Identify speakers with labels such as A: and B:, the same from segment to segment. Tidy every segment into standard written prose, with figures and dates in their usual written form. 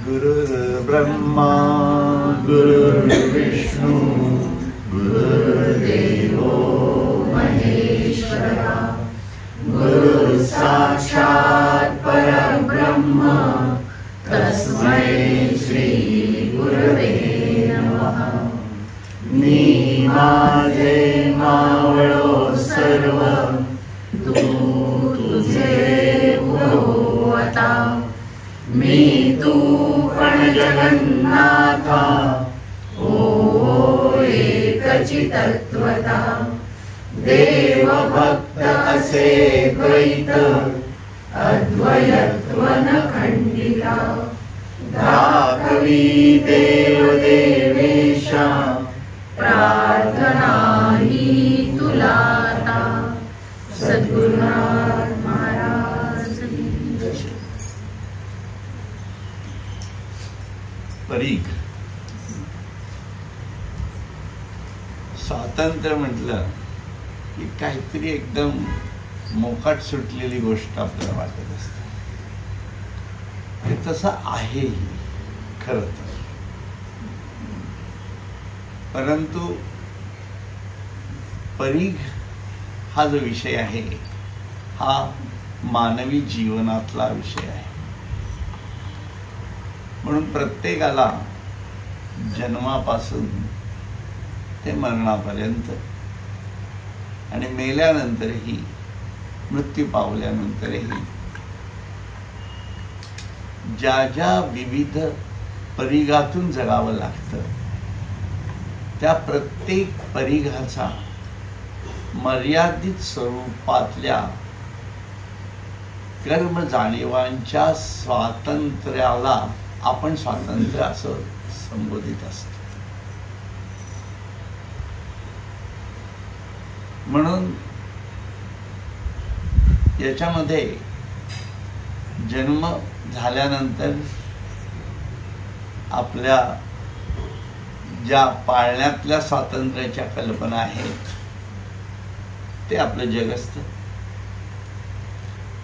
A: गुरुर्ब्रह्मा गुरुर्विष्णू गुरुर्देवो महेश्वरा गुरु साक्षात् परब्रह्म तस्मै श्री गुरवे नमः। मी माझे मावळो सर्व तू तुझे भोवता मी तू पण जगन्नाथा ओ एकची तत्वता देव भक्त असे द्वैत अद्वयत्व न खंडिता दाखवी देव देवेशा प्रार्थना ही तुला आता। सद्गुरुनाथ महाराज की जय।
B: परीघ स्वातंत्र्य म्हटलं की काहीतरी एकदम मोकाट सुटलेली गोष्ट आपल्याला वाटत असते। हे तसं आहे खरं तर, परंतु परीघ हा जो विषय आहे हा मानवी जीवनातला विषय आहे। म्हणून प्रत्येकाला जन्मापासून ते मरणापर्यंत आणि मेल्यानंतरही मृत्यू पावल्यानंतरही ज्या ज्या विविध परीघातून जगावं लागतं त्या प्रत्येक परीघाचा मर्यादित स्वरूपातल्या कर्म जाणीवांच्या स्वातंत्र्याला आपण स्वातंत्र्य असं संबोधित असतो। म्हणून याच्यामध्ये जन्म झाल्यानंतर आपल्या ज्या पाळण्यातल्या स्वातंत्र्याच्या कल्पना आहेत ते आपलं जग असतं।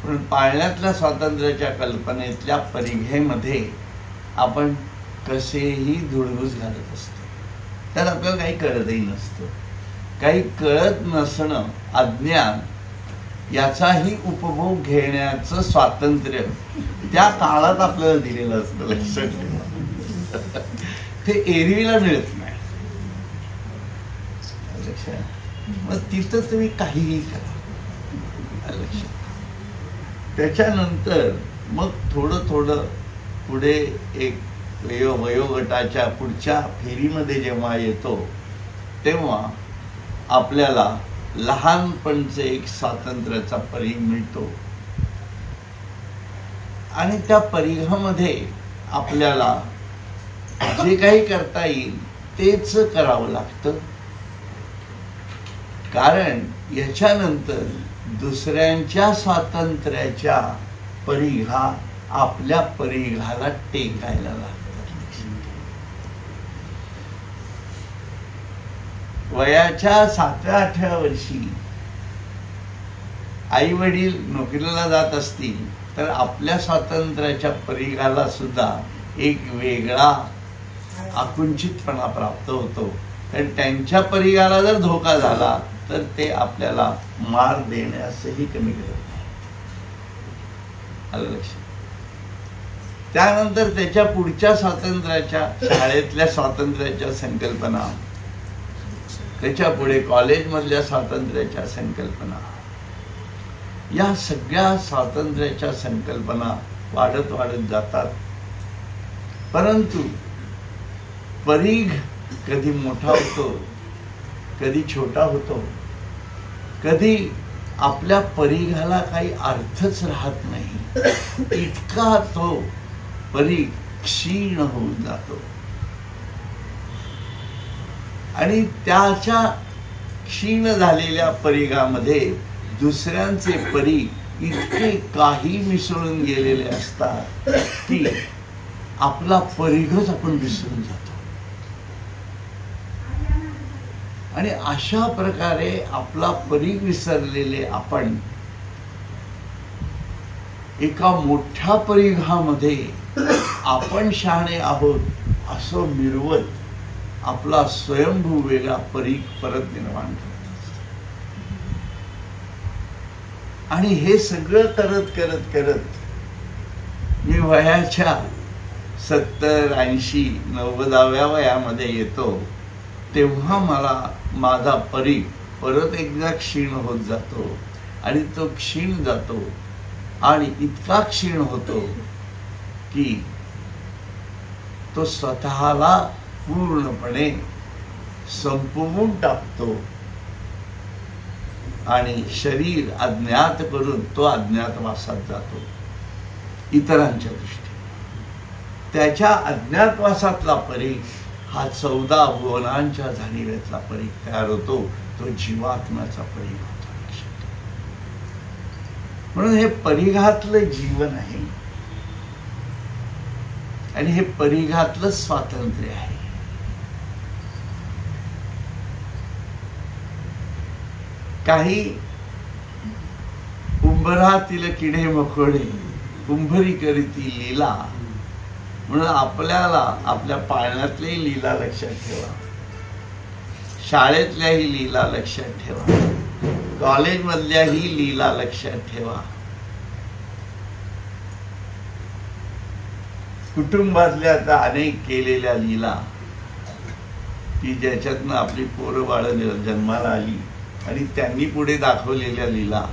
B: पण पाळण्यातल्या स्वातंत्र्याच्या कल्पनेतल्या परिघेमध्ये आपण कसेही धुडगूस घालत असतो, तर आपल्याला काही कळतही नसतं। काही कळत नसणं, अज्ञान, याचाही उपभोग घेण्याचं स्वातंत्र्य त्या काळात आपल्याला दिलेलं असतं। लक्षात ठेवा, ते एरवीला मिळत नाही। मग तिथं तुम्ही काहीही करा। लक्षात, त्याच्यानंतर मग थोडं थोडं पुढे एक वयोगटाच्या पुढच्या फेरीमध्ये जेव्हा येतो तेव्हा आपल्याला लहानपणचे एक स्वातंत्र्याचा परीघ मिळतो आणि त्या परीघामध्ये आपल्याला जे काही करता येईल तेच करावं लागतं। कारण याच्यानंतर दुसऱ्यांच्या स्वातंत्र्याच्या परीघा आपल्या परीघाला टेकायला लागतात। वयाच्या 7व्या-8व्या वर्षी आई वडील नोकरीला जात असतील तर आपल्या स्वातंत्र्याच्या परीघाला सुद्धा एक वेगळा आकुंचितपणा प्राप्त होतो। कारण त्यांच्या परीघाला जर धोका झाला तर ते आपल्याला मार देण्यासही कमी करत नाही। आलं लक्षात? त्यानंतर त्याच्या पुढच्या स्वातंत्र्याच्या शाळेतल्या स्वातंत्र्याच्या संकल्पना, त्याच्या पुढे कॉलेजमधल्या स्वातंत्र्याच्या संकल्पना, या सगळ्या स्वातंत्र्याच्या संकल्पना वाढत वाढत जातात। परंतु परीघ कधी मोठा होतो, कधी छोटा होतो, कधी आपल्या परीघाला काही अर्थच राहत नाही, इतका तो परीघ क्षीण होऊन जातो। आणि त्याच्या क्षीण झालेल्या परीघामध्ये दुसऱ्यांचे परीघ इतके काही मिसळून गेलेले असतात की आपला परीघच आपण विसरून जातो। आणि अशा प्रकारे आपला परीघ विसरलेले आपण एका मोठ्या परीघामध्ये आपण शहाणे आहोत असं मिरवत आपला स्वयंभू वेगळा परीघ परत निर्माण करत असतो. आणि हे सगळं करत करत करत मी वयाच्या 70, 80, 90व्या वयामध्ये येतो, तेव्हा मला माझा परीघ परत एकदा क्षीण होत जातो. आणि तो क्षीण जातो आणि इतका क्षीण होतो की तो स्वतःला पूर्णपणे संपवून टाकतो आणि शरीर अज्ञात करून तो अज्ञातवासात जातो इतरांच्या दृष्टीने. त्याच्या अज्ञातवासातला परीघ हा 14 भुवनांच्या झाडीवेतला परीघ तयार होतो. तो जीवात्म्याचा परीघ होतो. म्हणून हे परीघातलं जीवन आहे आणि हे परीघातलं स्वातंत्र्य आहे. काही उंबरातील किडे मकोडे कुंभरी करीती लीला, म्हणून आपल्याला आपल्या पाळण्यातल्याही लीला लक्षात ठेवा, शाळेतल्याही लीला लक्षात ठेवा, कॉलेजमधल्याही लीला लक्षात ठेवा, कुटुंबातल्या आता अनेक केलेल्या लीला की ज्याच्यातनं आपली पोरं बाळं जन्माला आली आणि त्यांनी पुढे दाखवलेल्या लीला,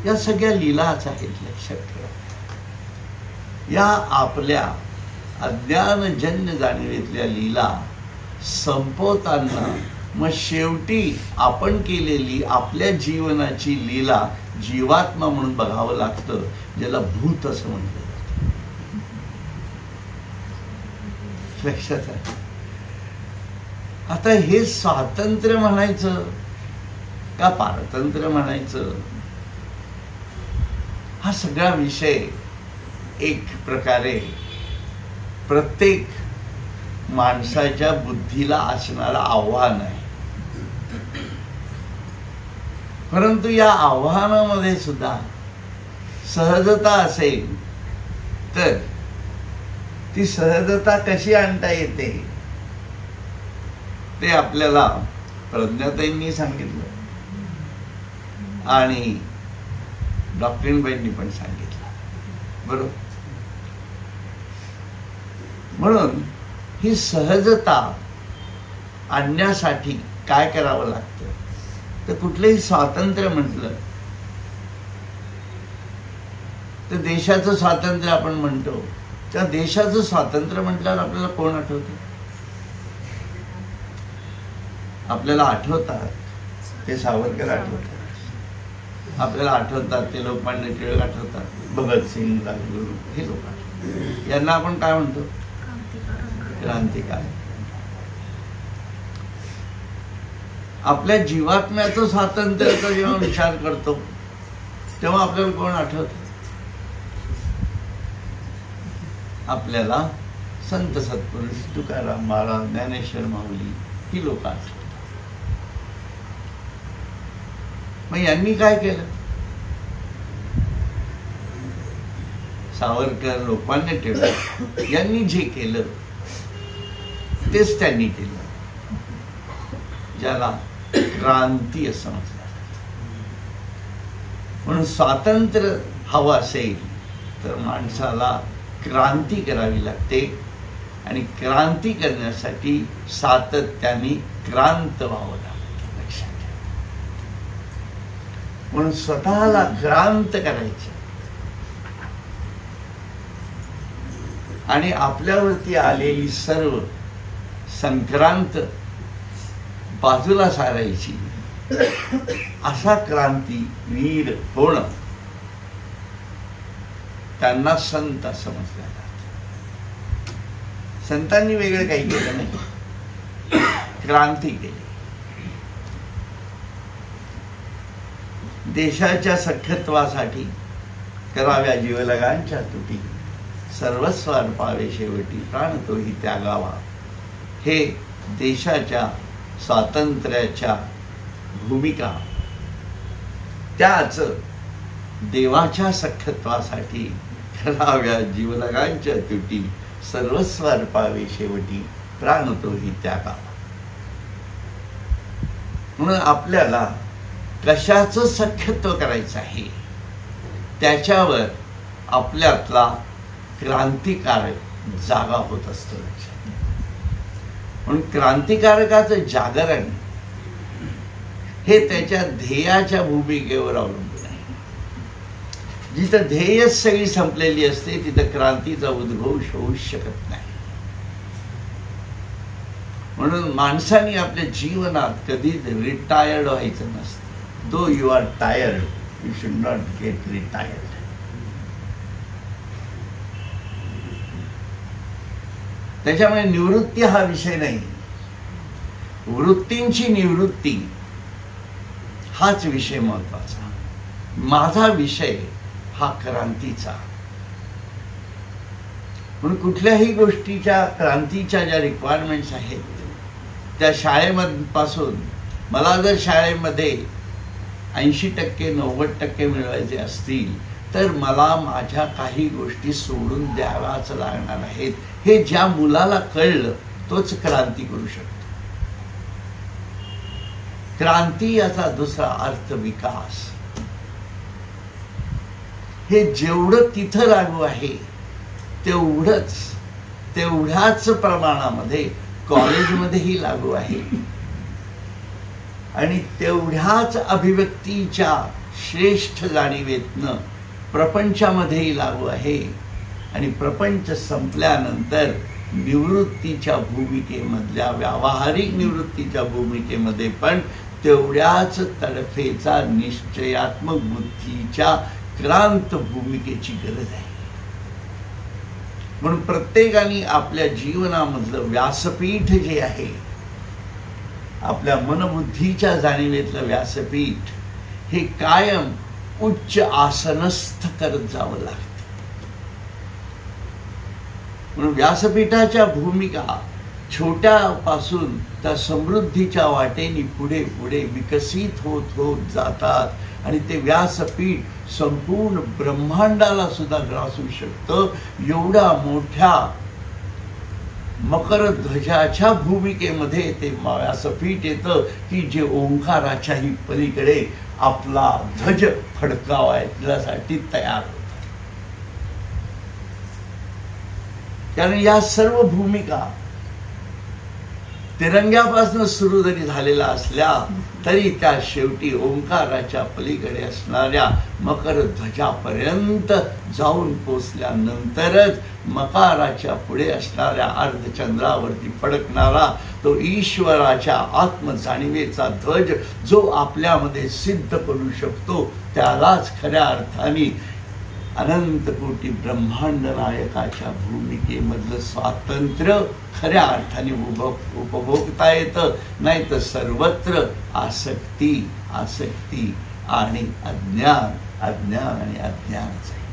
B: या सगळ्या लीलाच आहेत. लक्षात ठेवा, या आपल्या अज्ञानजन्य जाणीवेतल्या लीला संपवताना मग शेवटी आपण केलेली आपल्या जीवनाची लीला जीवात्मा म्हणून बघावं लागतं, ज्याला भूत असं म्हटलं जातं. लक्षात आहे. आता हे स्वातंत्र्य म्हणायचं का पारतंत्र्य म्हणायचं, हा सगळा विषय एक प्रकारे प्रत्येक माणसाच्या बुद्धीला असणारं आव्हान आहे. परंतु या आव्हानामध्ये सुद्धा सहजता असेल तर ती सहजता कशी आणता येते ते आपल्याला प्रज्ञाताईंनी सांगितलं आणि डॉक्टरीनबाईंनी पण सांगितलं, बरोबर. म्हणून ही सहजता आणण्यासाठी काय करावं लागतं, तर कुठलंही स्वातंत्र्य म्हटलं तर देशाचं स्वातंत्र्य आपण म्हणतो, त्या देशाचं स्वातंत्र्य म्हटल्यावर आपल्याला कोण आठवतं? आपल्याला आठवतात ते सावरकर आठवतात, आपल्याला आठवतात ते लोकमान्य टिळक आठवतात, भगतसिंग, राजगुरू, हे लोक आठवतात. यांना आपण काय म्हणतो? क्रांतिकारी. आपल्या जीवात्म्याचं स्वातंत्र्याचा जेव्हा विचार करतो तेव्हा आपल्याला कोण आठवत? आपल्याला संत सत्पुरुष तुकाराम महाराज, ज्ञानेश्वर माऊली, ही लोक आठवतात. मग यांनी काय केलं? सावरकर, लोकमान्य टिळक यांनी जे केलं तेच त्यांनी केलं, ज्याला क्रांती असं म्हटलं जातं. म्हणून स्वातंत्र्य हवं असेल तर माणसाला क्रांती करावी लागते आणि क्रांती करण्यासाठी सातत्याने क्रांत व्हावं लागतं. लक्षात ठेवा. म्हणून स्वतःला क्रांत करायचं आणि आपल्यावरती आलेली सर्व संक्रांत बाजूला सारायची, असा क्रांतीवीर होणं, त्यांना संत असं म्हटलं जातं. संतांनी वेगळं काही केलं नाही, क्रांती केली. देशाच्या सख्यत्वासाठी कराव्या जीवलगांच्या तुटी, सर्वस्व अर्पावे शेवटी प्राण तोही त्यागावा. हे देशाच्या स्वातंत्र्याच्या भूमिका, त्याच देवाच्या सख्यत्वासाठी कराव्या जीवलगांच्या तुटी, सर्वस्व अर्पावे शेवटी, प्राण तोही त्यागा. म्हणून आपल्याला कशाचं सख्यत्व करायचं आहे त्याच्यावर आपल्यातला क्रांतिकारक जागा होत असतो. म्हणून क्रांतिकारकाचं जागरण हे त्याच्या ध्येयाच्या भूमिकेवर अवलंबून आहे. जिथं ध्येयच सगळी संपलेली असते तिथं क्रांतीचा उद्घोष होऊ शकत नाही. म्हणून माणसाने आपल्या जीवनात कधीच रिटायर्ड व्हायचं नसतं. Though you are tired, you should not get retired. त्याच्यामुळे निवृत्ती हा विषय नाही, वृत्तींची निवृत्ती हाच विषय महत्वाचा. माझा विषय हा क्रांतीचा. म्हणून कुठल्याही गोष्टीच्या क्रांतीच्या ज्या रिक्वायरमेंट्स आहेत त्या शाळेपासून, मला जर शाळेमध्ये 80% 90% मिळवायचे असतील तर मला माझ्या काही गोष्टी सोडून द्याव्याच लागणार आहेत. हे ज्या मुलाला कळलं तोच क्रांती करू शकतो. क्रांती याचा दुसरा अर्थ विकास. हे जेवढं तिथं लागू आहे तेवढ्याच प्रमाणामध्ये कॉलेजमध्येही लागू आहे आणि तेवढ्याच अभिव्यक्तीच्या श्रेष्ठ जाणीवेतनं प्रपंचामध्येही लागू आहे. आणि प्रपंच संपल्यानंतर निवृत्तीच्या भूमिकेमधल्या, व्यावहारिक निवृत्तीच्या भूमिकेमध्ये पण तेवढ्याच तडफेचा निश्चयात्मक बुद्धीच्या क्रांत भूमिकेची गरज आहे. म्हणून प्रत्येकाने आपल्या जीवनामधलं व्यासपीठ जे आहे, आपल्या मनबुद्धीच्या जाणीवेतलं व्यासपीठ हे कायम उच्च आसनस्थ करत जावं लागतं. म्हणून व्यासपीठाच्या भूमिका छोट्यापासून त्या समृद्धीच्या वाटेने पुढे पुढे विकसित होत होत जातात आणि ते व्यासपीठ संपूर्ण ब्रह्मांडाला सुद्धा ग्रासू शकतं. एवढ्या मोठ्या मकर ध्वजाच्या भूमिकेमध्ये ते व्यासपीठ येतं की जे ओंकाराच्याही पलीकडे आपला ध्वज फडकावण्यासाठी तयार होतं. कारण या सर्व भूमिका तिरंग्यापासून सुरू जरी झालेल्या असल्या तरी त्या शेवटी ओंकाराच्या पलीकडे असणाऱ्या मकर ध्वजापर्यंत जाऊन पोचल्यानंतरच मकाराच्या पुढे असणाऱ्या अर्धचंद्रावरती फडकणारा तो ईश्वराच्या आत्मजाणीवेचा ध्वज जो आपल्यामध्ये सिद्ध करू शकतो त्यालाच खऱ्या अर्थाने अनंत कोटी ब्रह्मांड नायकाच्या भूमिकेमधलं स्वातंत्र्य खऱ्या अर्थाने उपभोगता येतं. नाही तर सर्वत्र आसक्ती आसक्ती आणि अज्ञान अज्ञान आणि अज्ञानच आहे.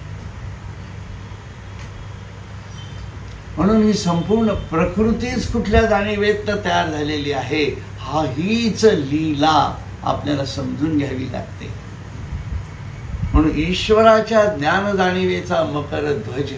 B: म्हणून ही संपूर्ण प्रकृतीच कुठल्या जाणीवेतनं तयार झालेली आहे हीच लीला आपल्याला समजून घ्यावी लागते. म्हणून ईश्वराच्या ज्ञान जाणीवेचा मकर ध्वज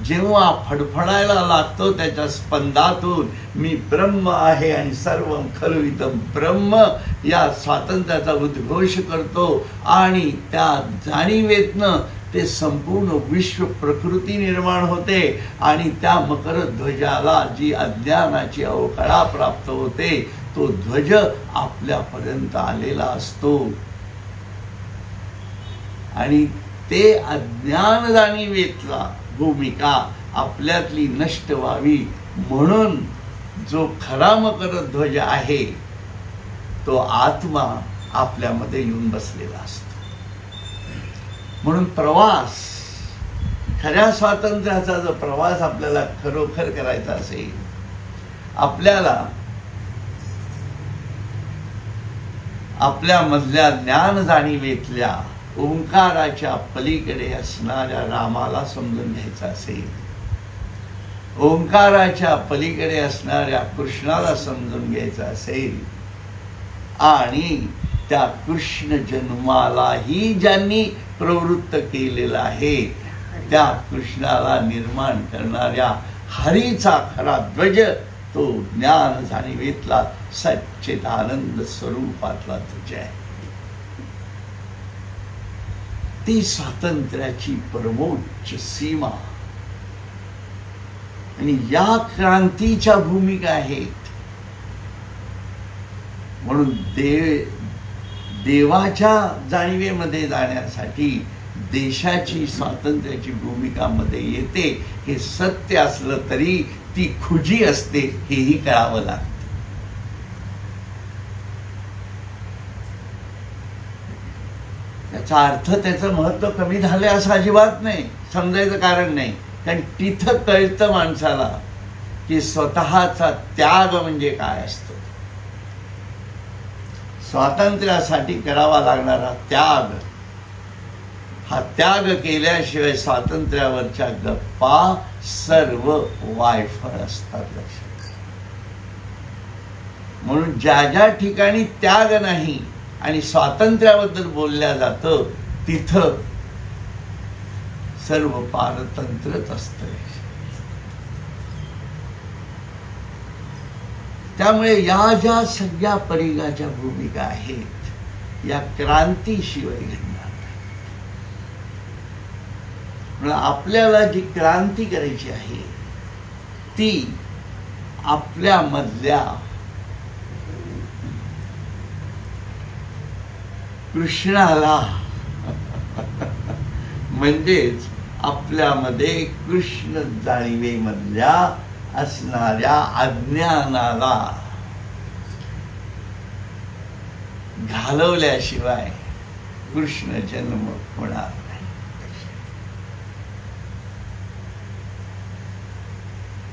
B: जेव्हा फडफडायला लागतो त्याच्या स्पंदातून मी ब्रह्म आहे आणि सर्व खलु इदं ब्रह्म या स्वातंत्र्याचा उद्घोष करतो आणि त्या जाणीवेतनं ते संपूर्ण विश्व प्रकृती निर्माण होते आणि त्या मकर ध्वजाला जी अज्ञानाची अवकळा प्राप्त होते तो ध्वज आपल्यापर्यंत आलेला असतो. आणि ते अज्ञान जाणीवेतला भूमिका आपल्यातली नष्ट व्हावी म्हणून जो खरा मकर ध्वज आहे तो आत्मा आपल्यामध्ये येऊन बसलेला असतो. म्हणून प्रवास, खऱ्या स्वातंत्र्याचा जो प्रवास आपल्याला खरोखर करायचा असेल, आपल्याला आपल्या मधल्या ज्ञान जाणीवेतल्या ओंकाराच्या पलीकडे असणाऱ्या रामाला समजून घ्यायचं असेल, ओंकाराच्या पलीकडे असणाऱ्या कृष्णाला समजून घ्यायचं असेल आणि त्या कृष्ण जन्मालाही ज्यांनी प्रवृत्त केलेलं आहे त्या कृष्णाला निर्माण करणाऱ्या हरीचा खरा ध्वज तो ज्ञान जाणीवेतला सच्चिदानंद स्वरूपातला ध्वज आहे. ती स्वातंत्र्याची परमोच्च सीमा आणि या क्रांतीच्या भूमिका आहेत. म्हणून देवाच्या जाणीवेमध्ये जाण्यासाठी देशाची स्वातंत्र्याची भूमिका मध्ये येते. हे सत्य असलं तरी ती खुजी असते हेही कळावं लागतं. त्याचा अर्थ त्याचं महत्व कमी झालं असं अजिबात नाही, समजायचं कारण नाही. कारण तिथं कळतं माणसाला की स्वतःचा त्याग म्हणजे काय असतो. स्वातंत्र्यासाठी करावा लागणारा त्याग, हा त्याग केल्याशिवाय स्वातंत्र्यावरच्या गप्पा सर्व वायफळ असतात. लक्षात. म्हणून ज्या ज्या ठिकाणी त्याग नाही आणि स्वातंत्र्याबद्दल बोलल्या जातं तिथं सर्व पारतंत्रच असतं. त्यामुळे या ज्या सगळ्या परिघाच्या भूमिका आहेत या क्रांतीशिवाय घडणार. आपल्याला जी क्रांती करायची आहे ती आपल्यामधल्या कृष्णाला म्हणजेच आपल्यामध्ये कृष्ण जाणीवेमधल्या असणाऱ्या अज्ञानाला घालवल्याशिवाय कृष्ण जन्म होणार नाही.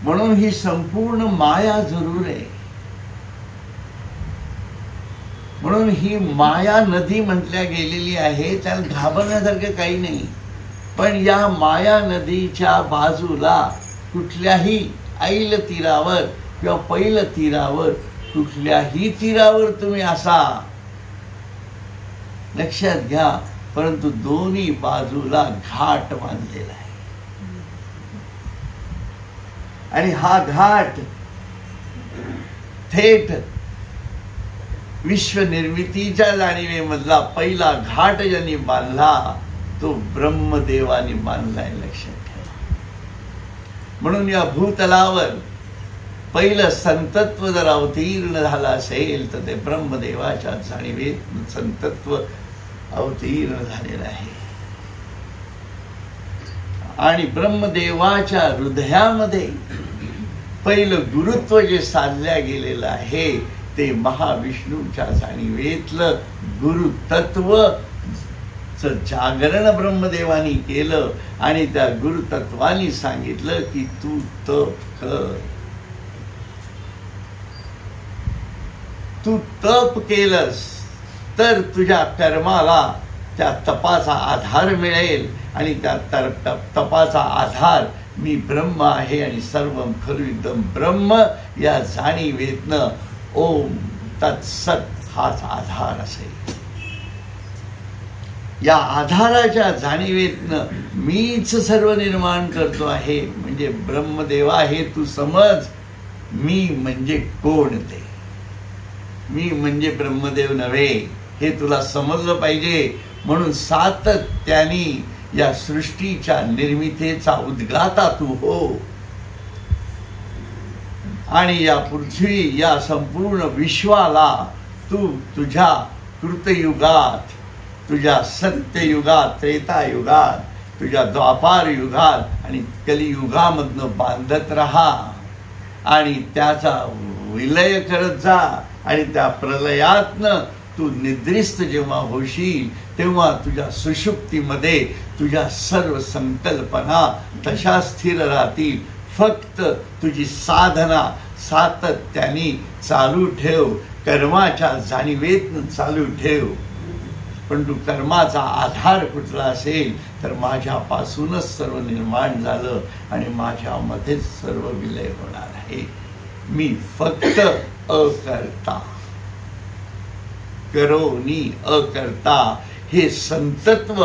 B: म्हणून ही संपूर्ण माया जरूर आहे. म्हणून ही माया नदी म्हटल्या गेलेली आहे. त्याला घाबरण्यासारखं काही नाही. पण या माया नदीच्या बाजूला कुठल्याही ऐल तीरावर किंवा पैल तीरावर कुठल्याही तीरावर तुम्ही असा लक्षात घ्या, परंतु दोन्ही बाजूला घाट बांधलेला आहे. आणि हा घाट थेट विश्वनिर्मितीच्या जाणीवेमधला पहिला घाट ज्यांनी बांधला तो ब्रह्मदेवाने बांधलाय. लक्षात ठेवा. म्हणून या भूतलावर पहिलं संतत्व जर अवतीर्ण झालं असेल तर ते ब्रह्मदेवाच्या जाणीवेत संतत्व अवतीर्ण झालेलं आहे. आणि ब्रह्मदेवाच्या हृदयामध्ये पहिलं गुरुत्व जे साधल्या गेलेलं आहे ते महाविष्णूच्या जाणीवेतलं गुरुतत्व जागरण ब्रह्मदेवानी केलं. आणि त्या गुरुतत्वानी सांगितलं की तू तप कर. तू तप केलंस तर तुझ्या कर्माला त्या तपाचा आधार मिळेल. आणि त्या तपाचा आधार मी ब्रह्म आहे आणि सर्व खरु एकदम ब्रह्म या जाणीवेतनं ओम तत्सत हाच आधार असेल. या आधाराच्या जाणीवेतनं मीच सर्व निर्माण करतो आहे म्हणजे ब्रह्मदेवा हे तू समज. मी म्हणजे कोण ते, मी म्हणजे ब्रह्मदेव नव्हे हे तुला समजलं पाहिजे. म्हणून सातत्याने या सृष्टीच्या निर्मितीचा उद्गाता तू हो. आणि या पृथ्वी या संपूर्ण विश्वाला तू तुझ्या कृतयुगात, तुझ्या सत्ययुगात, त्रेतायुगात, तुझ्या द्वापार युगात आणि कलियुगामधनं बांधत राहा. आणि त्याचा विलय करत जा. आणि त्या प्रलयातनं तू निद्रिस्त जेव्हा होशील तेव्हा तुझ्या सुषुप्तीमध्ये तुझ्या सर्व संकल्पना तशा स्थिर राहतील. फक्त तुझी साधना सातत्याने चालू ठेव. कर्माच्या जाणीवेतनं चालू ठेव. पण तू कर्माचा आधार कुठला असेल तर माझ्यापासूनच सर्व निर्माण झालं आणि माझ्यामध्येच सर्व विलय होणार आहे. मी फक्त अकर्ता, करोनी अकर्ता हे संतत्व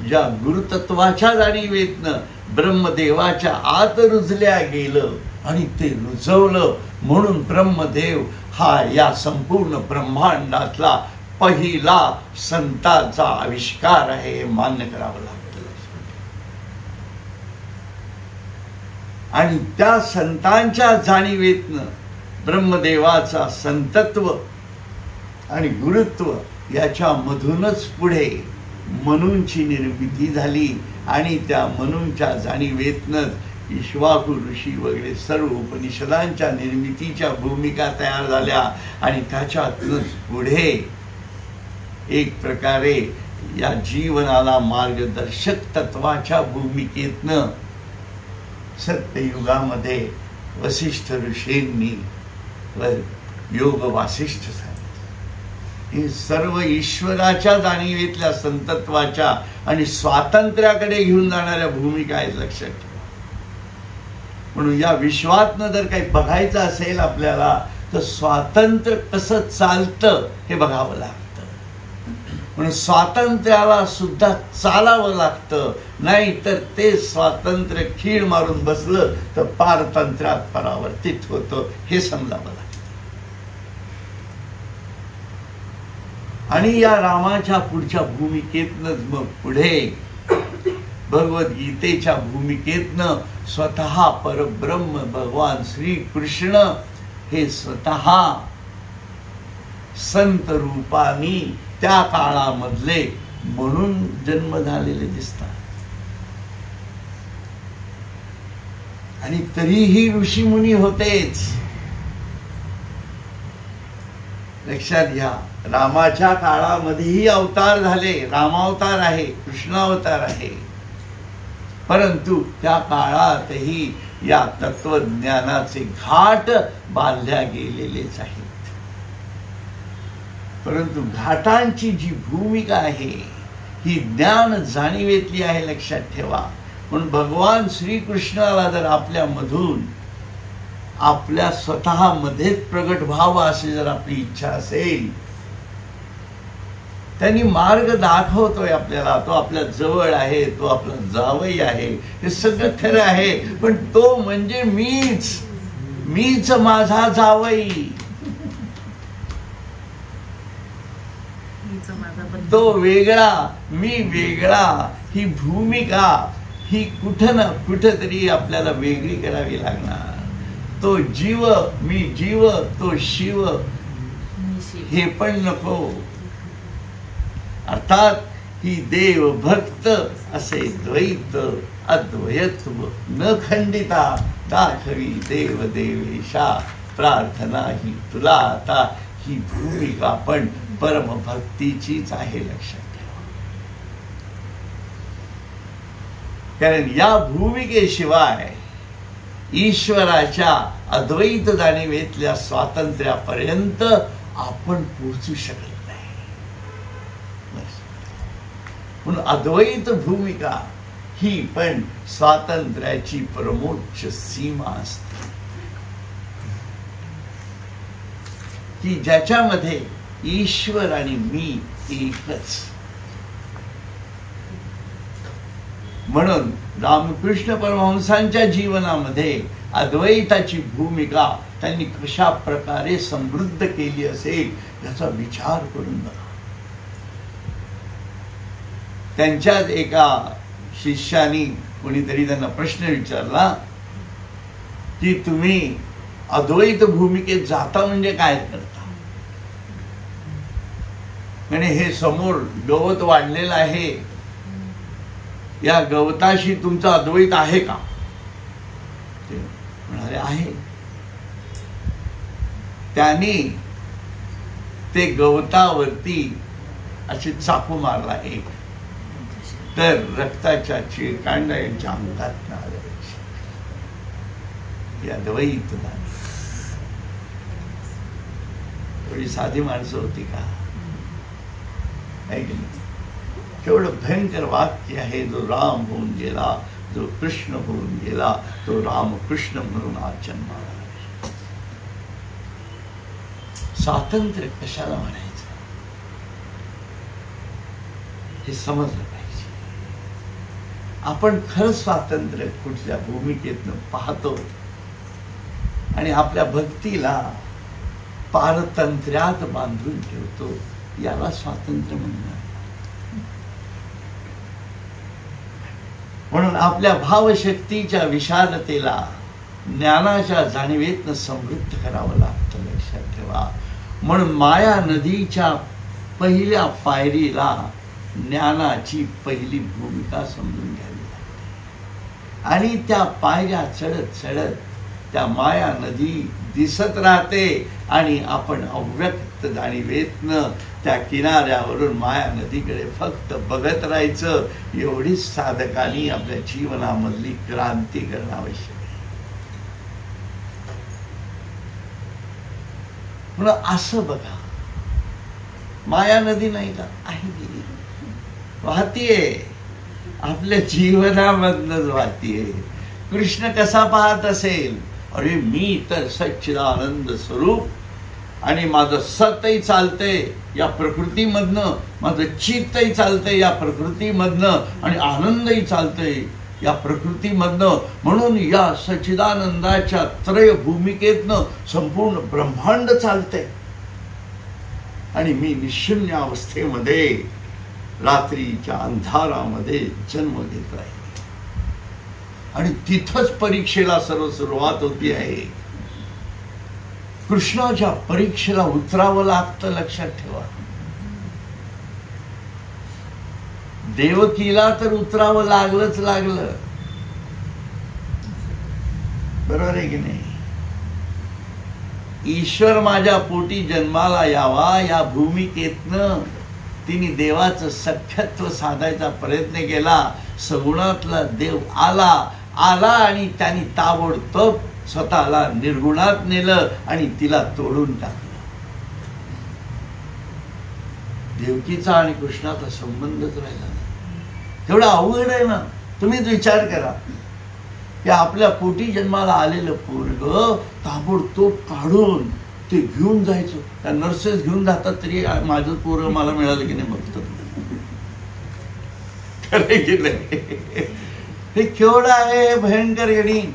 B: ज्या गुरुतत्वाच्या जाणीवेतनं ब्रह्मदेवाच्या आत रुजल्या गेलं आणि ते रुजवलं, म्हणून ब्रह्मदेव हा या संपूर्ण ब्रह्मांडातला पहिला संतांचा आविष्कार आहे, हे मान्य करावं लागतं. आणि त्या संतांच्या जाणीवेतनं ब्रह्मदेवाचा संतत्व आणि गुरुत्व याच्या मधूनच पुढे मनूंची निर्मिती झाली आणि त्या मनूंच्या जाणीवेतनंच इक्ष्वाकु ऋषी वगैरे सर्व उपनिषदांच्या निर्मितीच्या भूमिका तयार झाल्या आणि त्याच्यातूनच पुढे एक प्रकारे या जीवनाला मार्गदर्शक तत्वाच्या भूमिकेतनं सत्ययुगामध्ये वसिष्ठ ऋषींनी योग वासिष्ठ सांगितले. हे सर्व ईश्वराच्या जाणीवेतल्या संतत्वाच्या आणि स्वातंत्र्याकडे घेऊन जाणाऱ्या भूमिका आहेत, लक्षात ठेवा. म्हणून या विश्वातनं जर काही बघायचं असेल आपल्याला तर स्वातंत्र्य कसं चालतं हे बघावं लागतं. म्हणून स्वातंत्र्याला सुद्धा चालावं लागतं, नाही तर ते स्वातंत्र्य खीळ मारून बसलं तर पारतंत्र्यात परावर्तित होतं, हे समजावं लागतं. आणि या रामाच्या पुढच्या भूमिकेतनंच मग पुढे भगवद्गीतेच्या भूमिकेतनं स्वतः परब्रह्म भगवान श्रीकृष्ण हे स्वतः संत रूपानी त्या काळामधले म्हणून जन्म झालेले दिसतात. आणि तरीही ऋषीमुनी होतेच. लक्षात घ्या, रामाच्या काळामध्येही अवतार झाले, रामावतार आहे, कृष्णावतार आहे, परंतु त्या काळातही या तत्वज्ञानाचे घाट बांधल्या गेलेलेच आहेत. परंतु घाटांची जी भूमिका आहे ही ज्ञान जाणीवेतली आहे, लक्षात ठेवा. म्हणून भगवान श्रीकृष्णाला जर आपल्या मधून आपल्या स्वतःमध्येच प्रगट व्हावं अशी जर आपली इच्छा असेल, त्यांनी मार्ग दाखवतोय आपल्याला. तो आपल्या जवळ आहे, तो आपला जावई आहे, हे सगळं खरं आहे, पण तो म्हणजे मीच माझा जावई, तो वेगळा, मी वेगळा. ही भूमिका ही कुठं ना कुठं तरी आपल्याला वेगळी करावी लागणार. तो जीव, मी जीव, तो शिव, हे पण नको. अर्थात ही देव भक्त असे द्वैत अद्वयत्व न खंडिता दाखवी देव देवेशा प्रार्थना ही तुला आता. ही भूमिका पण परमभक्तीचीच आहे, लक्षात ठेवा. कारण या भूमिकेशिवाय ईश्वराच्या अद्वैत जाणीवेतल्या स्वातंत्र्यापर्यंत आपण पोहोचू शकत नाही. म्हणून अद्वैत भूमिका ही पण स्वातंत्र्याची परमोच्च सीमा असते, की ज्याच्यामध्ये ईश्वर आणि मी एकच. म्हणून रामकृष्ण परमहंसांच्या जीवनामध्ये अद्वैताची भूमिका त्यांनी कशा प्रकारे समृद्ध केली असेल याचा विचार करून बघा. त्यांच्याच एका शिष्यानी कोणीतरी त्यांना प्रश्न विचारला की तुम्ही अद्वैत भूमिकेत जाता म्हणजे काय करता. म्हणजे हे समोर गवत वाढलेलं आहे, या गवताशी तुमचा अद्वैत आहे का. ते म्हणाले आहे. त्यांनी ते गवतावरती अशी चाकू मारला एक, तर रक्ताच्या चिळकांड्या यांच्या अंगात आल्या. अद्वैत थोडी साधी माणसं होती का. केवढं भयंकर वाक्य आहे. जो राम होऊन गेला, जो कृष्ण होऊन गेला, तो रामकृष्ण म्हणून आज जन्माला. स्वातंत्र्य कशाला म्हणायचं हे समजलं पाहिजे. आपण खरं स्वातंत्र्य कुठल्या भूमिकेतनं पाहतो आणि आपल्या भक्तीला पारतंत्र्यात बांधून ठेवतो, याला स्वातंत्र्य म्हणणार. म्हणून आपल्या भावशक्तीच्या विशालतेला ज्ञानाच्या जाणीवेतनं समृद्ध करावं लागतं, लक्षात ठेवा. म्हणून माया नदीच्या पहिल्या पायरीला ज्ञानाची पहिली भूमिका समजून घ्यावी लागते आणि त्या पायऱ्या चढत चढत त्या माया नदी दिसत राहते आणि आपण अव्यक्त जाणीवेतनं त्या किनाऱ्यावरून माया नदीकडे फक्त बघत राहायचं. एवढीच साधकांनी आपल्या जीवनामधली क्रांती करणं आवश्यक आहे. म्हणून असं बघा, माया नदी नाही का आहे, गेली वाहतीये, आपल्या जीवनामधनच वाहतीये. कृष्ण कसा पाहत असेल, अरे मी तर सच्चिदानंद स्वरूप आणि माझं सतही चालतंय या प्रकृतीमधनं, माझं चित्तही चालतंय या प्रकृतीमधनं आणि आनंदही चालतंय या प्रकृतीमधनं. म्हणून या सच्चिदानंदाच्या त्रय भूमिकेतनं संपूर्ण ब्रह्मांड चालतंय आणि मी निशून्य अवस्थेमध्ये रात्रीच्या अंधारामध्ये जन्म घेत आहे आणि तिथंच परीक्षेला सर्व सुरुवात होती आहे. कृष्णाच्या परीक्षेला उतरावं लागतं, लक्षात ठेवा. देवकीला तर उतरावं लागलं, बरोबर आहे की नाही. ईश्वर माझ्या पोटी जन्माला यावा या भूमिकेतनं तिने देवाचं सख्यत्व साधायचा प्रयत्न केला. सगुणातला देव आला आणि त्यांनी ताबडतोब स्वतःला निर्गुणात नेलं आणि तिला तोडून टाकलं. देवकीचा आणि कृष्णाचा संबंधच राहिला नाही. तेवढा अवघड आहे ना. तुम्हीच विचार करा की आपल्या पोटी जन्माला आलेलं पोरग ताबडतोब काढून ते घेऊन जायचं. त्या नर्सेस घेऊन जातात तरी माझं पोरग मला मिळालं की नाही बघतात. हे केवढं आहे भयंकर गणित.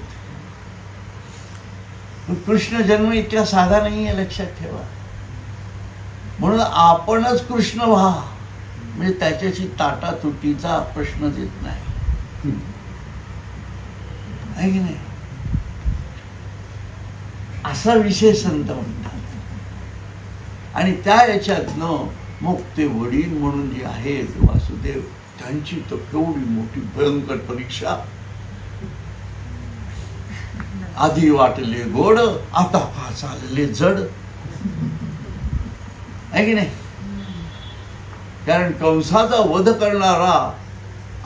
B: कृष्ण जन्म इतका साधा नाही आहे, लक्षात ठेवा. म्हणून आपणच कृष्ण व्हा, म्हणजे त्याच्याशी ताटातुटीचा प्रश्नच येत नाही, आहे की नाही. असा विषय संत म्हणतात. आणि त्या याच्यातनं मग ते वडील म्हणून जे आहेत वासुदेव, त्यांची तर केवढी मोठी भयंकर परीक्षा. आधी वाटले गोड, आता का चालले जड, आहे की नाही. कारण कंसाचा वध करणारा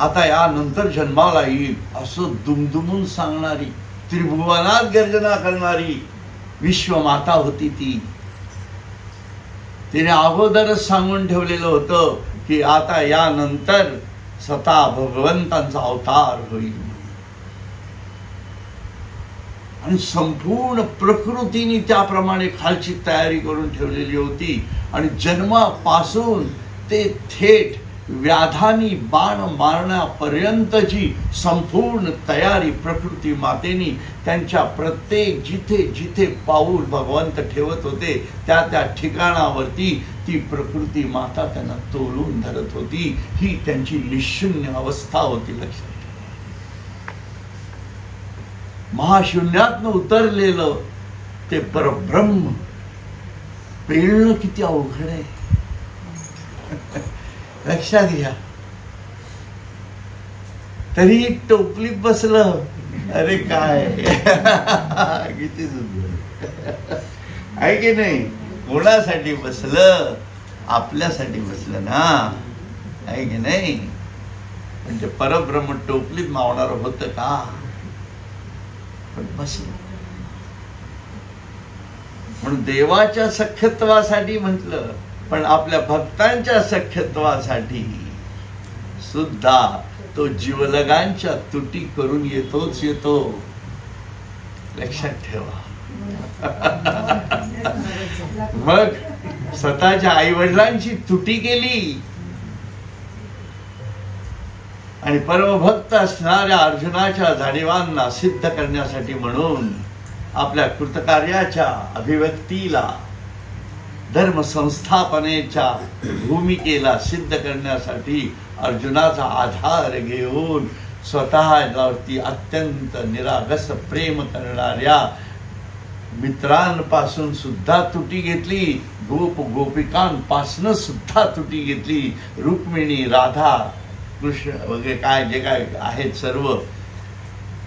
B: आता यानंतर जन्माला येईल असं दुमदुमून सांगणारी, त्रिभुवनात गर्जना करणारी विश्वमाता होती ती. तिने अगोदरच सांगून ठेवलेलं होतं की आता यानंतर स्वतः भगवंतांचा अवतार होईल. आणि संपूर्ण प्रकृतीने त्याप्रमाणे खालची तयारी करून ठेवलेली होती. आणि जन्मापासून ते थेट व्याधानी बाण मारण्यापर्यंतची संपूर्ण तयारी प्रकृती मातेनी त्यांच्या प्रत्येक जिथे जिथे पाऊल भगवंत ठेवत होते त्या त्या ठिकाणावरती ती प्रकृती माता त्यांना तोलून धरत होती. ही त्यांची निशून्य अवस्था होती, लक्षात. महाशून्यातनं उतरलेलं ते परब्रह्म पेळणं किती अवघड आहे, लक्षात घ्या. तरी टोपलीत बसलं, अरे काय किती सुंदर आहे की नाही. कोणासाठी बसलं, आपल्यासाठी बसलं ना, आहे की नाही. म्हणजे परब्रह्म टोपलीत मावणार होतं का, पण बसलं. म्हणून देवाच्या सख्यत्वासाठी म्हटलं, पण आपल्या भक्तांच्या सख्यत्वासाठी सुद्धा तो जीवलगांच्या तुटी करून येतोच येतो, लक्षात ठेवा. मग स्वतःच्या आई वडिलांची तुटी केली आणि परमभक्त असणाऱ्या अर्जुनाच्या जाणीवांना सिद्ध करण्यासाठी म्हणून आपल्या कृतकार्याच्या अभिव्यक्तीला, धर्म संस्थापनेच्या भूमिकेला सिद्ध करण्यासाठी अर्जुनाचा आधार घेऊन स्वतःवरती अत्यंत निरागस प्रेम करणाऱ्या मित्रांपासून सुद्धा तुटी घेतली, गोपिकांपासून सुद्धा तुटी घेतली, रुक्मिणी, राधा, कृष्ण वगैरे काय जे काय आहेत सर्व,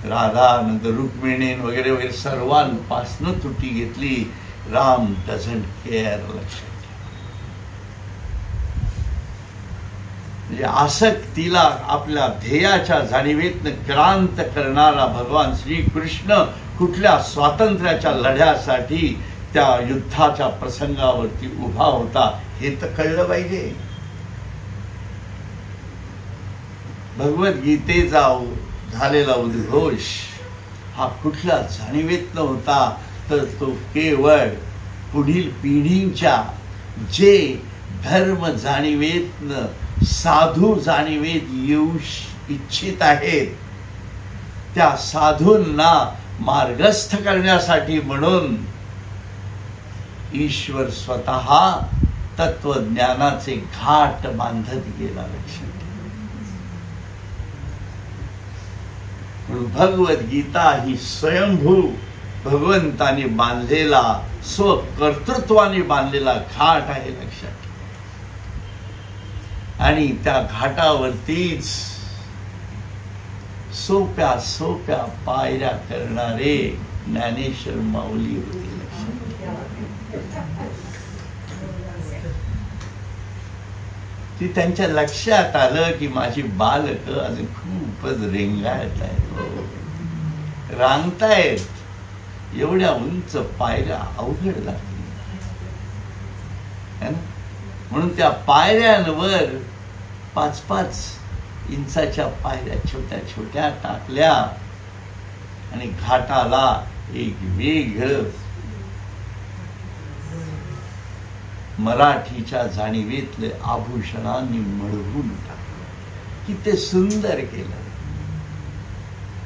B: राधा नंतर रुक्मिणी वगैरे वगैरे सर्वांपासून तुटी घेतली. Ram doesn't care. लक्षात म्हणजे आसक्तीला आपल्या ध्येयाच्या जाणीवेतनं क्रांत करणारा भगवान श्रीकृष्ण कुठल्या स्वातंत्र्याच्या लढ्यासाठी त्या युद्धाच्या प्रसंगावरती उभा होता हे तर कळलं पाहिजे. भगवद्गीतेचा झालेला उद्घोष हा कुठल्या जाणीवेतनं होता तर तो केवळ पुढील पिढींच्या जे धर्म जाणीवेतनं, साधू जाणीवेत येऊ इच्छित आहेत त्या साधूंना मार्गस्थ करण्यासाठी म्हणून ईश्वर स्वतः तत्वज्ञानाचे घाट बांधत गेला. लक्षात भगवद्गीता ही स्वयंभू भगवंताने बांधलेला, स्वकर्तृत्वाने बांधलेला घाट आहे. लक्षात आणि त्या घाटावरतीच सोप्या सोप्या पायऱ्या करणारे ज्ञानेश्वर माऊली होते. ती त्यांच्या लक्षात आलं की माझी बालक अजून खूपच रेंगाळत आहेत, रांगतायत, एवढ्या उंच पायऱ्या अवघड लागतील. म्हणून त्या पायऱ्यांवर 5-5 इंचाच्या पायऱ्या छोट्या छोट्या टाकल्या आणि घाटाला एक वेगळं मराठीच्या जाणीवेतले आभूषणांनी मढवून टाकलं. किती सुंदर केलं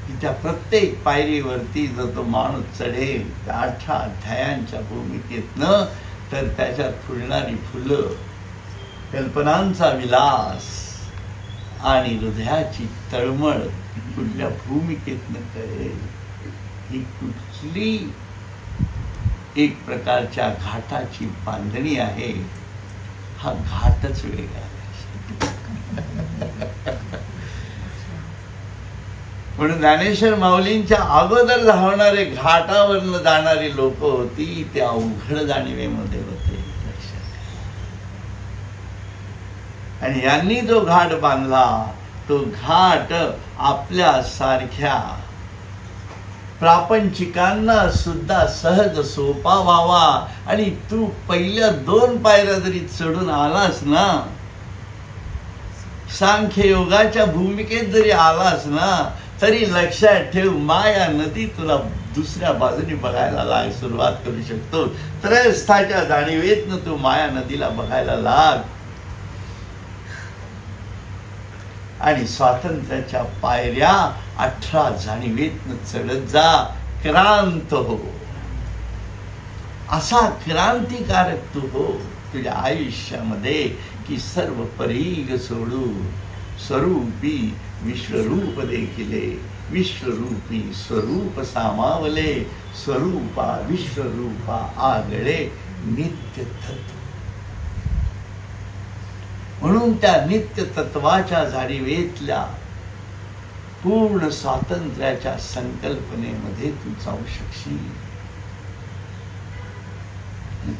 B: की त्या प्रत्येक पायरीवरती जर तो माणूस चढेल त्या 18 अध्यायांच्या भूमिकेतनं तर त्याच्यात फुलणारी फुलं, कल्पनांचा विलास आणि हृदयाची तळमळ कुठल्या भूमिकेतनं कळेल. ही कुठली एक प्रकारच्या घाटाची बांधणी आहे. हा घाटच वेगळा. म्हणून ज्ञानेश्वर माऊलींच्या अगोदर धावणारे घाटावरनं जाणारी लोक होती ते अवघड जाणीवेमध्ये होते. आणि यांनी जो घाट बांधला तो घाट आपल्या सारख्या प्रापंचिकांना सुद्धा सहज सोपा व्हावा. आणि तू पहिल्या 2 पायऱ्या जरी चढून आलास ना, सांख्य योगाच्या भूमिकेत जरी आलास ना, तरी लक्षात ठेव माया नदी तुला दुसऱ्या बाजूने बघायला सुरुवात करू शकतो. त्रयस्थाच्या जाणीवेतनं तू माया नदीला बघायला लाग आणि स्वातंत्र्याच्या पायऱ्या 18 जाणीवेतनं चढत जा. क्रांत हो, असा क्रांतिकारक तू हो तुझ्या आयुष्यामध्ये की सर्व परीग सोडू स्वरूपी विश्वरूप देखिले, विश्वरूपी स्वरूप सामावले, स्वरूपा विश्वरूपा आगळे नित्य तत्व. म्हणून त्या नित्य तत्वाच्या जाणीवेतल्या पूर्ण स्वातंत्र्याच्या संकल्पनेमध्ये तू जाऊ शकशील.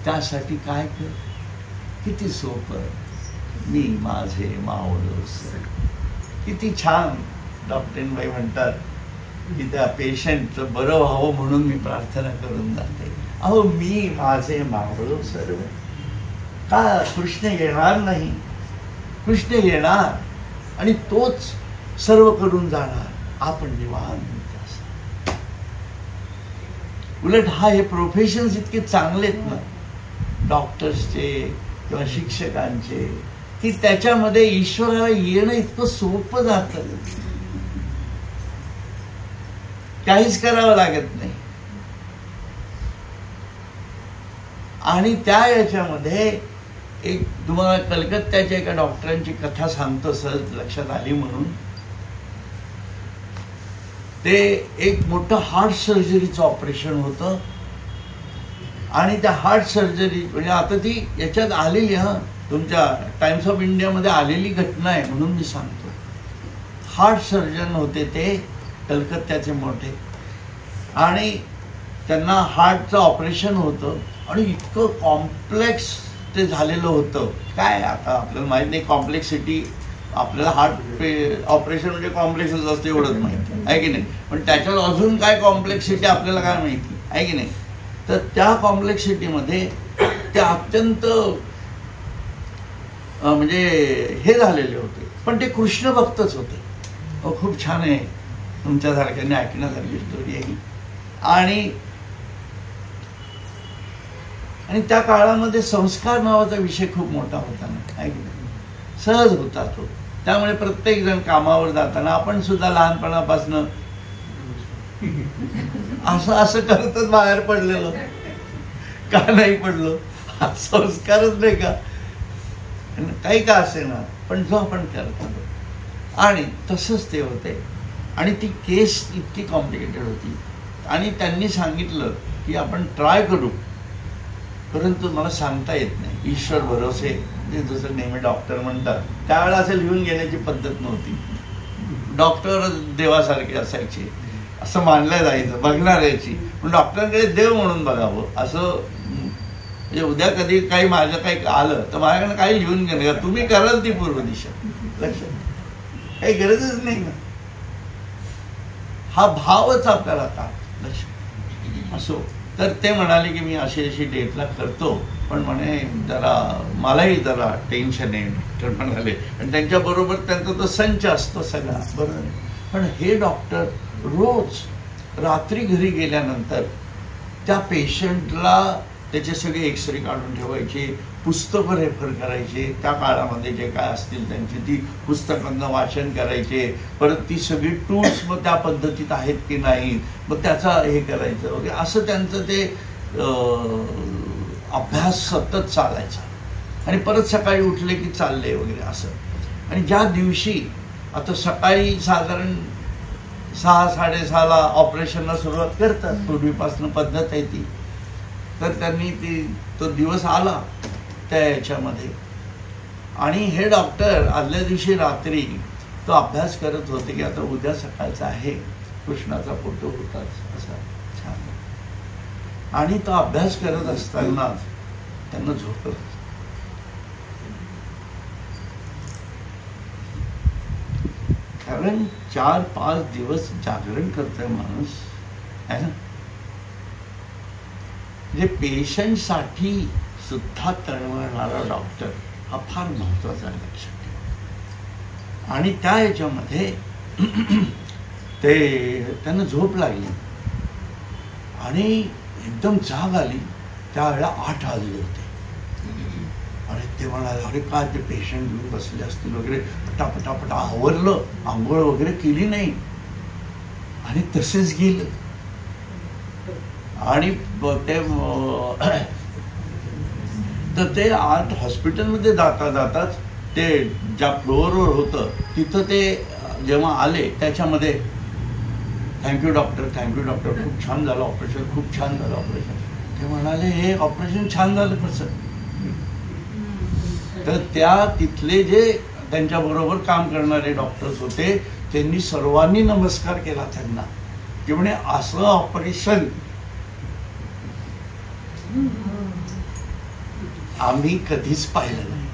B: त्यासाठी काय कर, किती सोपं, मी माझे मावळोसर. किती छान डॉक्टरबाई म्हणतात की त्या पेशंटचं बरं व्हावं म्हणून मी प्रार्थना करून जाते. अहो मी माझे मावळो सर्व. का कृष्ण येणार नाही? कृष्ण येणार आणि तोच सर्व करून जाणार. आपण निवांत. उलट हे प्रोफेशन्स इतके चांगलेत ना, डॉक्टर्सचे किंवा शिक्षकांचे की त्याच्यामध्ये ईश्वराला येणं इतकं सोपं जातं, काहीच करावं लागत नाही. आणि त्या याच्यामध्ये एक तुम्हाला कलकत्त्याच्या एका डॉक्टरांची कथा सांगतो, सहज लक्षात आली म्हणून. ते एक मोठं हार्ट सर्जरीचं ऑपरेशन होतं आणि त्या हार्ट सर्जरी म्हणजे आता ती याच्यात आलेली, तुमच्या टाइम्स ऑफ इंडियामध्ये आलेली घटना आहे म्हणून मी सांगतो. हार्ट सर्जन होते ते कलकत्त्याचे मोठे, आणि त्यांना हार्टचं ऑपरेशन होतं आणि इतकं कॉम्प्लेक्स ते झालेलं होतं. काय आता आपल्याला माहित नाही कॉम्प्लेक्सिटी, आपल्याला हार्ट ऑपरेशन म्हणजे कॉम्प्लेक्सच असतं एवढंच माहिती आहे की नाही, पण त्याच्यात अजून काय कॉम्प्लेक्सिटी आपल्याला काय माहिती आहे की नाही. तर त्या कॉम्प्लेक्सिटीमध्ये ते अत्यंत म्हणजे हे झालेले होते, पण ते कृष्ण भक्तच होते. खूप छान आहे, तुमच्यासारख्याने ऐकण्यासारखी स्टोरी आहे. आणि त्या काळामध्ये संस्कार नावाचा विषय खूप मोठा होता ना, आहे की नाही, सहज होता तो. त्यामुळे प्रत्येक जण कामावर जाताना आपण सुद्धा लहानपणापासून असं करतच बाहेर पडलेलो का नाही पडलो, हा संस्कारच नाही का, काही का असे ना, पण जो आपण करतो. आणि तसंच ते होते. आणि ती केस इतकी कॉम्प्लिकेटेड होती आणि त्यांनी सांगितलं की आपण ट्राय करू, परंतु मला सांगता येत नाही, ईश्वर भरोसे. जसं नेहमी डॉक्टर म्हणतात, त्यावेळेला असं लिहून घेण्याची पद्धत नव्हती. डॉक्टर देवासारखे असायचे असं मानलं जायचं बघणाऱ्याची, पण डॉक्टरांकडे देव म्हणून बघावं असं. म्हणजे उद्या कधी काही माझं काही आलं तर माझ्याकडे काही लिहून घेणं, तुम्ही कराल ती पूर्व दिशा, लक्षात काही गरजच नाही ना. हा भावच आपल्याला आता लक्षात असो. तर ते म्हणाले की मी अशी डेटला करतो, पण म्हणे जरा मलाही जरा टेन्शन आहे, डॉक्टर म्हणाले. आणि त्यांच्याबरोबर त्यांचा तो संच असतो सगळा, बरोबर. पण हे डॉक्टर रोज रात्री घरी गेल्यानंतर त्या पेशंटला त्याचे सगळे एक्सरे काढून ठेवायचे, पुस्तकं रेफर करायचे, त्या काळामध्ये जे काय असतील त्यांची ती पुस्तकांना वाचन करायचे. परत ती सगळी टूल्स मग त्या पद्धतीत आहेत की नाही, मग त्याचा हे करायचं वगैरे, असं त्यांचं ते अभ्यास सतत चालायचा. आणि परत सकाळी उठले की चालले वगैरे असं. आणि ज्या दिवशी आता सकाळी साधारण 6-6:30 ऑपरेशनला सुरुवात करतात, पूर्वीपासून पद्धत आहे ती. तर त्यांनी तो दिवस आला त्या याच्यामध्ये, आणि हे डॉक्टर आदल्या दिवशी रात्री तो अभ्यास करत होते की आता उद्या सकाळचा आहे, कृष्णाचा फोटो होताच असा छान. आणि तो अभ्यास करत असताना त्यांना झोप, कारण 4-5 दिवस जागरण करतोय माणूस, आहे ना. म्हणजे पेशंटसाठी सुद्धा तळमळणारा डॉक्टर हा फार महत्वाचा आहे, लक्षात ठेवा. आणि त्या याच्यामध्ये त्यांना झोप लागली आणि एकदम जाग आली. त्यावेळेला 8 वाजले होते. आणि ते म्हणाले अरे काय ते पेशंट घेऊन बसले असतील वगैरे, पटापटापटा आवरलं, आंघोळ वगैरे केली नाही आणि तसेच गेलं. आणि ते आत हॉस्पिटलमध्ये जाताच ते ज्या फ्लोअरवर होतं तिथं ते जेव्हा आले त्याच्यामध्ये थँक्यू डॉक्टर, खूप छान झालं ऑपरेशन, खूप छान झालं ऑपरेशन. ते म्हणाले हे ऑपरेशन छान झालं कसं. तर त्या तिथले जे त्यांच्याबरोबर काम करणारे डॉक्टर्स होते त्यांनी सर्वांनी नमस्कार केला त्यांना, की म्हणे असं ऑपरेशन आम्ही कधीच पाहिलं नाही.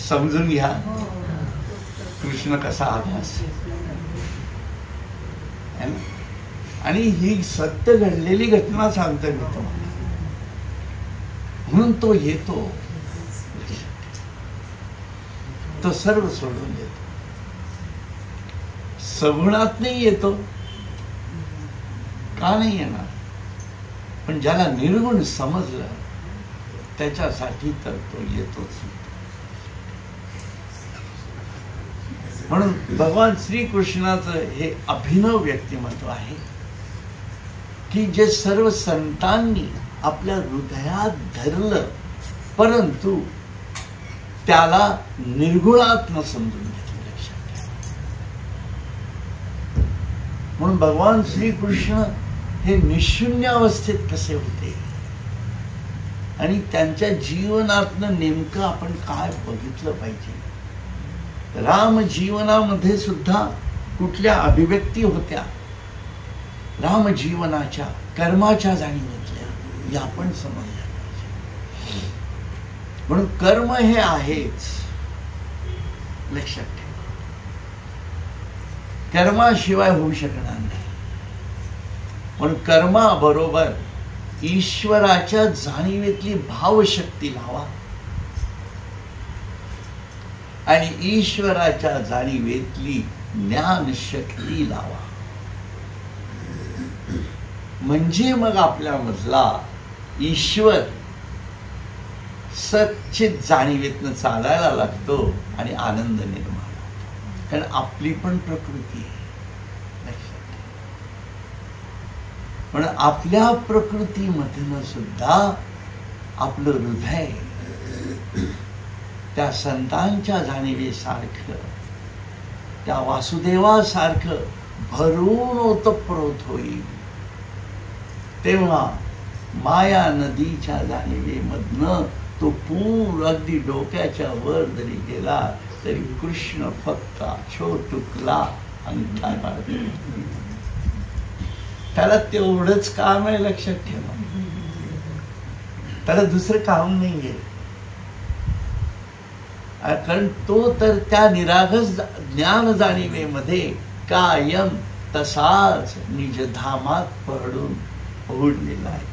B: समजून घ्या कृष्ण कसा अभ्यास. आणि ही सत्य घडलेली घटना सांगतोय मी तुम्हाला, म्हणून तो येतो, तो सर्व सोडून देतो. सगुणात नाही येतो, का नाही येणार, पण ज्याला निर्गुण समजलं त्याच्यासाठी तर तो येतोच. म्हणून भगवान श्रीकृष्णाचं हे अभिनव व्यक्तिमत्व आहे की जे सर्व संतांनी आपल्या हृदयात धरलं, परंतु त्याला निर्गुणात न समजून घेतलं. लक्षात घ्या. म्हणून भगवान श्रीकृष्ण हे निशून्य अवस्थेत कसे होते आणि त्यांच्या जीवनातनं नेमकं आपण काय बघितलं पाहिजे. राम जीवनामध्ये सुद्धा कुठल्या अभिव्यक्ती होत्या, राम जीवनाच्या कर्माच्या जाणीवेतल्या, या आपण समजल्या पाहिजे. म्हणून कर्म हे आहेच. लक्षात ठेवा, कर्माशिवाय होऊ शकणार नाही. म्हणून कर्माबरोबर ईश्वराच्या जाणीवेतली भावशक्ती लावा आणि ईश्वराच्या जाणीवेतली ज्ञानशक्ती लावा. म्हणजे मग आपल्यामधला ईश्वर सच्चित जाणीवेतनं चालायला लागतो आणि आनंद निर्माण होतो. कारण आपली पण प्रकृती आहे. पण आपल्या प्रकृतीमधनं सुद्धा आपलं हृदय त्या संतांच्या जाणीवेसारखं, त्या वासुदेवासारखं भरून ओतप्रोत होईल. तेव्हा माया नदीच्या जाणीवेमधनं तो पूर अगदी डोक्याच्या वर जरी गेला तरी कृष्ण फक्त छोटुकला अंगठा काढतो. त्याला तेवढंच काम आहे. लक्षात ठेवा, त्याला दुसरं काम नाहीये. कारण तो तर त्या निरागस ज्ञान जाणीवेमध्ये कायम तसाच निजधामात पहुडलेला आहे.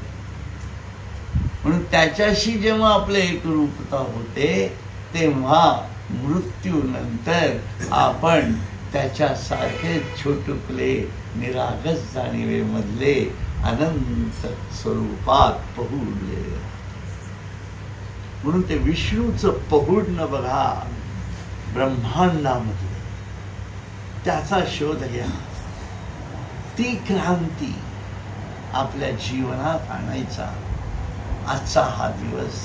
B: म्हणून त्याच्याशी जेव्हा आपलं एकरूपता होते तेव्हा मृत्यूनंतर आपण त्याच्यासारखे छोटुकले निरागस जाणीवेमधले अनंत स्वरूपात पहुडले. म्हणून ते विष्णूचं पहुडणं बघा ब्रह्मांडामध्ये, त्याचा शोध घ्या. ती क्रांती आपल्या जीवनात आणायचा आजचा हा दिवस,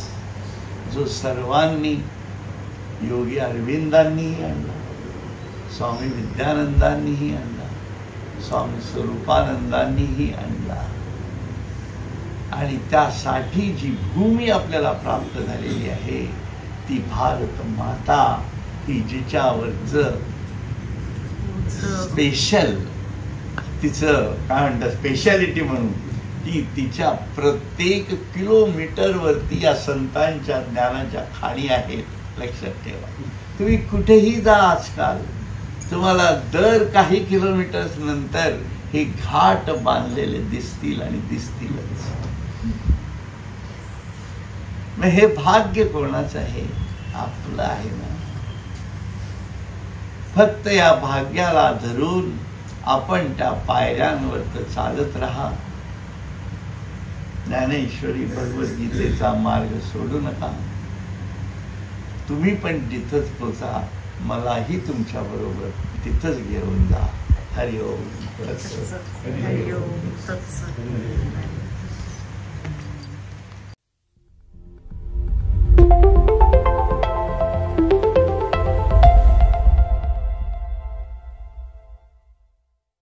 B: जो सर्वांनी, योगी अरविंदांनीही आणला, स्वामी विद्यानंदांनीही आणला, स्वामी स्वरूपानंदांनीही आणला. आणि त्यासाठी जी भूमी आपल्याला प्राप्त झालेली आहे ती भारत माता, ही जिच्यावरचं स्पेशल, तिचं काय म्हणतात स्पेशालिटी म्हणून, ती तिच्या प्रत्येक किलोमीटरवरती या संतांच्या ज्ञानाच्या खाणी आहेत. लक्षात ठेवा, तुम्ही कुठेही जा आजकाल, तुम्हाला दर काही किलोमीटर्स नंतर हे घाट बांधलेले दिसतील आणि दिसतीलच. मग हे भाग्य कोणाचं आहे? आपलं आहे ना. फक्त या भाग्याला धरून आपण त्या पायऱ्यांवर तर चालत राहा. ज्ञानेश्वरी भगवद्गीतेचा मार्ग सोडू नका. तुम्ही पण तिथंच पोचा, मलाही तुमच्या बरोबर तिथंच घेऊन जा. हरिओम.
A: हरिओम.